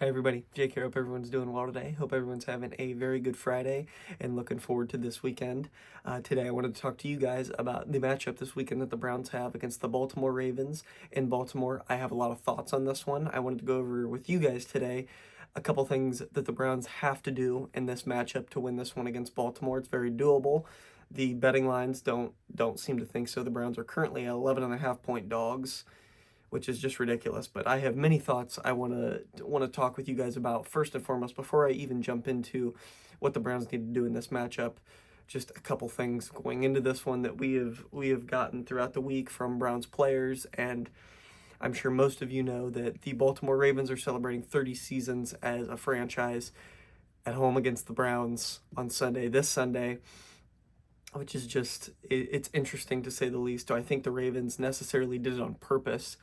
Hi everybody, Jake here. Hope everyone's doing well today. Hope everyone's having a very good Friday and looking forward to this weekend. Today I wanted to talk to you guys about the matchup this weekend that the Browns have against the Baltimore Ravens in Baltimore. I have a lot of thoughts on this one. I wanted to go over with you guys today a couple things that the Browns have to do in this matchup to win this one against Baltimore. It's very doable. The betting lines don't seem to think so. The Browns are currently 11.5 point dogs, which is just ridiculous. But I have many thoughts I want to talk with you guys about. First and foremost, before I even jump into what the Browns need to do in this matchup, just a couple things going into this one that we have gotten throughout the week from Browns players, and I'm sure most of you know that the Baltimore Ravens are celebrating 30 seasons as a franchise at home against the Browns on this Sunday, which is just it's interesting to say the least. Do I think the Ravens necessarily did it on purpose?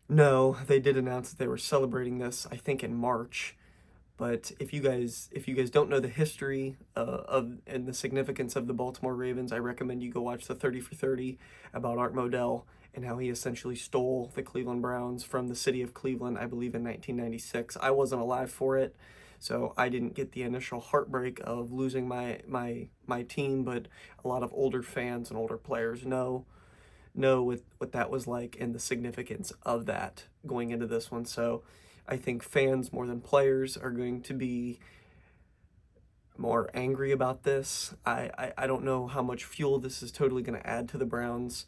No, they did announce that they were celebrating this, I think, in March. But if you guys don't know the history of and the significance of the Baltimore Ravens, I recommend you go watch the 30 for 30 about Art Modell and how he essentially stole the Cleveland Browns from the city of Cleveland, I believe in 1996. I wasn't alive for it, so I didn't get the initial heartbreak of losing my team, but a lot of older fans and older players know what that was like and the significance of that going into this one. So I think fans more than players are going to be more angry about this. I don't know how much fuel this is totally going to add to the Browns.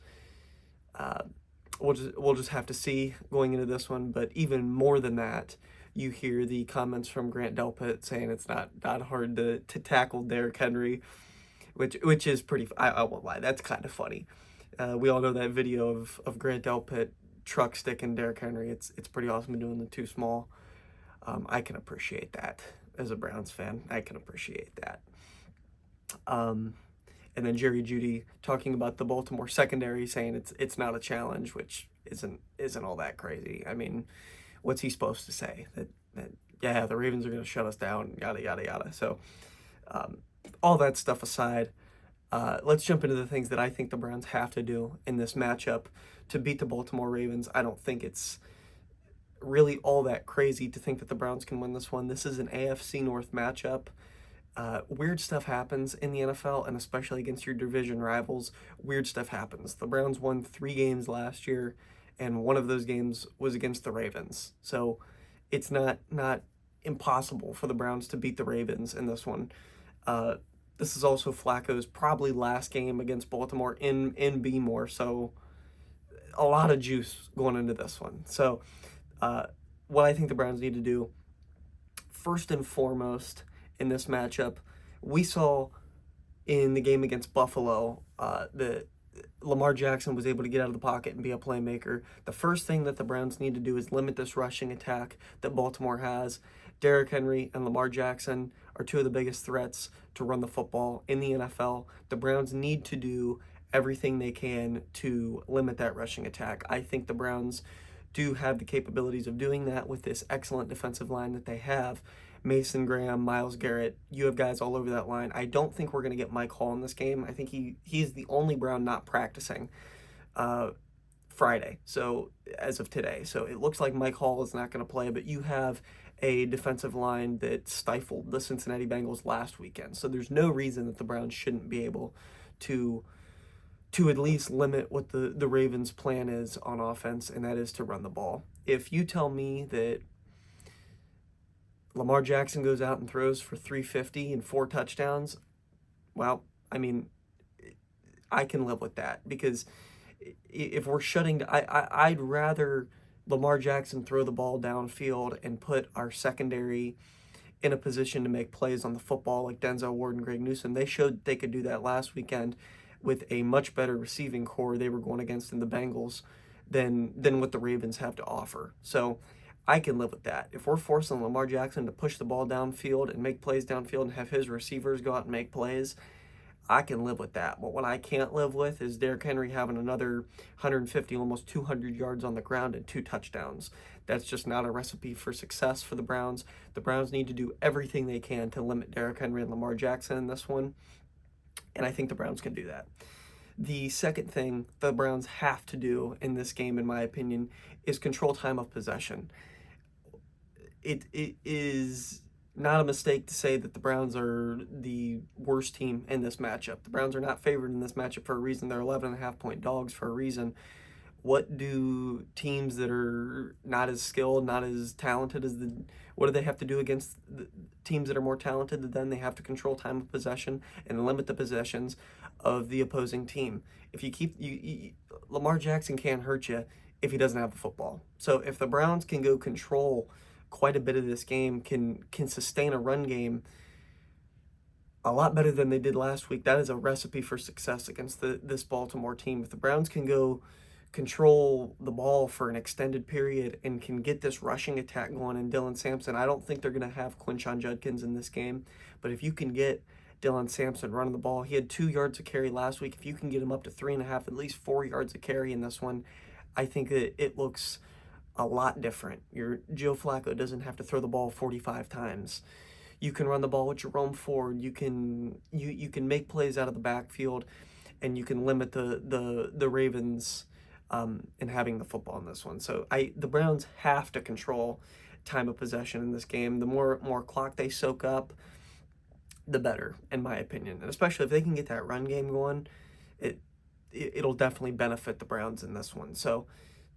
Uh, we'll just have to see going into this one. But even more than that, you hear the comments from Grant Delpit saying it's not hard to tackle Derrick Henry, which is pretty. I won't lie, that's kind of funny. We all know that video of Grant Delpit truck sticking Derrick Henry. It's pretty awesome doing the too small. I can appreciate that as a Browns fan. I can appreciate that. Um, and then Jerry Jeudy talking about the Baltimore secondary, saying it's not a challenge, which isn't all that crazy. I mean, what's he supposed to say? That yeah, the Ravens are going to shut us down, yada yada yada. So um, all that stuff aside, let's jump into the things that I think the Browns have to do in this matchup to beat the Baltimore Ravens. I don't think it's really all that crazy to think that the Browns can win this one. This is an AFC North matchup. Weird stuff happens in the NFL, and especially against your division rivals, weird stuff happens. The Browns won 3 games last year, and one of those games was against the Ravens. So it's not impossible for the Browns to beat the Ravens in this one. Uh, this is also Flacco's probably last game against Baltimore in Bmore, so a lot of juice going into this one. So, uh, what I think the Browns need to do, first and foremost, in this matchup, we saw in the game against Buffalo that Lamar Jackson was able to get out of the pocket and be a playmaker. The first thing that the Browns need to do is limit this rushing attack that Baltimore has. Derrick Henry and Lamar Jackson are two of the biggest threats to run the football in the NFL. The Browns need to do everything they can to limit that rushing attack. I think the Browns do have the capabilities of doing that with this excellent defensive line that they have. Mason Graham, Myles Garrett, you have guys all over that line. I don't think we're going to get Mike Hall in this game. I think he's the only Brown not practicing uh, Friday, so as of today. So it looks like Mike Hall is not going to play, but you have a defensive line that stifled the Cincinnati Bengals last weekend. So there's no reason that the Browns shouldn't be able to at least limit what the Ravens' plan is on offense, and that is to run the ball. If you tell me that Lamar Jackson goes out and throws for 350 and 4 touchdowns, well, I mean, I can live with that because if we're shutting, I'd rather Lamar Jackson throw the ball downfield and put our secondary in a position to make plays on the football like Denzel Ward and Greg Newsome. They showed they could do that last weekend with a much better receiving core they were going against in the Bengals than what the Ravens have to offer. So I can live with that. If we're forcing Lamar Jackson to push the ball downfield and make plays downfield and have his receivers go out and make plays, I can live with that. But what I can't live with is Derrick Henry having another 150, almost 200 yards on the ground and 2 touchdowns. That's just not a recipe for success for the Browns. The Browns need to do everything they can to limit Derrick Henry and Lamar Jackson in this one, and I think the Browns can do that. The second thing the Browns have to do in this game, in my opinion, is control time of possession. it is not a mistake to say that the Browns are the worst team in this matchup. The Browns are not favored in this matchup for a reason. They're 11.5-point dogs for a reason. What do teams that are not as skilled, not as talented as what do they have to do against the teams that are more talented than them? They have to control time of possession and limit the possessions of the opposing team. If you keep Lamar Jackson can't hurt you if he doesn't have the football. So if the Browns can go control quite a bit of this game, can sustain a run game a lot better than they did last week, that is a recipe for success against this Baltimore team. If the Browns can go control the ball for an extended period and can get this rushing attack going in Dylan Sampson, I don't think they're going to have Quinshon Judkins in this game, but if you can get Dylan Sampson running the ball, he had 2 yards of carry last week. If you can get him up to 3.5, at least 4 yards of carry in this one, I think that it looks a lot different. Your Joe Flacco doesn't have to throw the ball 45 times. You can run the ball with Jerome Ford. You can make plays out of the backfield, and you can limit the Ravens in having the football in this one. So the Browns have to control time of possession in this game. The more clock they soak up, the better, in my opinion. And especially if they can get that run game going, it'll definitely benefit the Browns in this one. So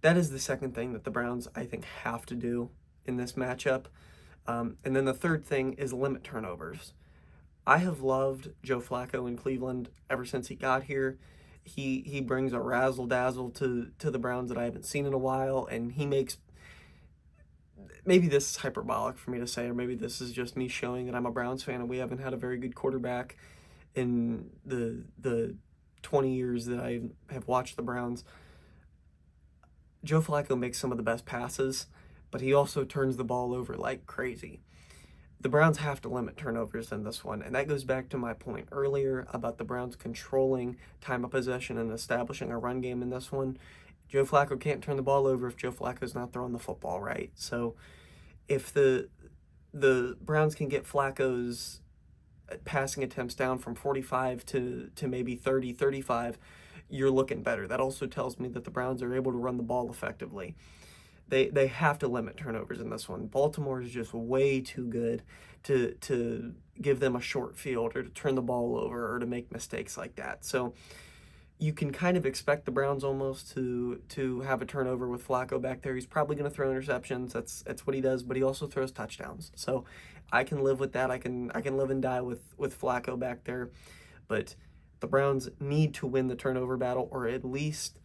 that is the second thing that the Browns, I think, have to do in this matchup. And then the third thing is limit turnovers. I have loved Joe Flacco in Cleveland ever since he got here. He brings a razzle-dazzle to the Browns that I haven't seen in a while, and he makes, maybe this is hyperbolic for me to say, or maybe this is just me showing that I'm a Browns fan and we haven't had a very good quarterback in the 20 years that I have watched the Browns. Joe Flacco makes some of the best passes, but he also turns the ball over like crazy. The Browns have to limit turnovers in this one, and that goes back to my point earlier about the Browns controlling time of possession and establishing a run game in this one. Joe Flacco can't turn the ball over if Joe Flacco's not throwing the football right. So if the Browns can get Flacco's passing attempts down from 45 to maybe 30, 35, you're looking better. That also tells me that the Browns are able to run the ball effectively. They have to limit turnovers in this one. Baltimore is just way too good to give them a short field or to turn the ball over or to make mistakes like that. So you can kind of expect the Browns almost to have a turnover with Flacco back there. He's probably going to throw interceptions. That's what he does, but he also throws touchdowns. So I can live with that. I can live and die with Flacco back there. But the Browns need to win the turnover battle, or at least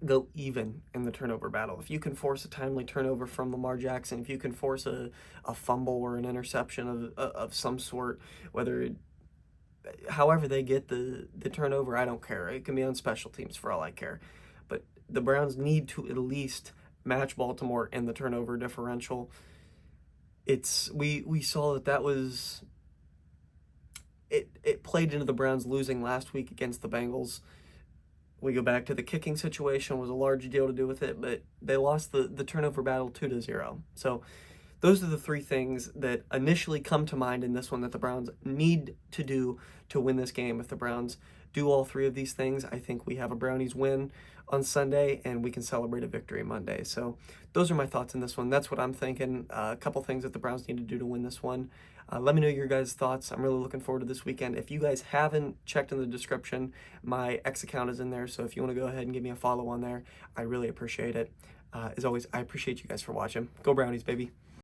go even in the turnover battle. If you can force a timely turnover from Lamar Jackson, if you can force a fumble or an interception of some sort, however they get the turnover, I don't care. It can be on special teams for all I care. But the Browns need to at least match Baltimore in the turnover differential. We saw that was it played into the Browns losing last week against the Bengals. We go back to the kicking situation, was a large deal to do with it, but they lost the turnover battle 2-0. So those are the three things that initially come to mind in this one that the Browns need to do to win this game. If the Browns do all three of these things, I think we have a Brownies win on Sunday and we can celebrate a victory Monday. So those are my thoughts in this one. That's what I'm thinking. A couple things that the Browns need to do to win this one. Let me know your guys' thoughts. I'm really looking forward to this weekend. If you guys haven't checked in the description, my X account is in there. So if you want to go ahead and give me a follow on there, I really appreciate it. As always, I appreciate you guys for watching. Go Brownies, baby.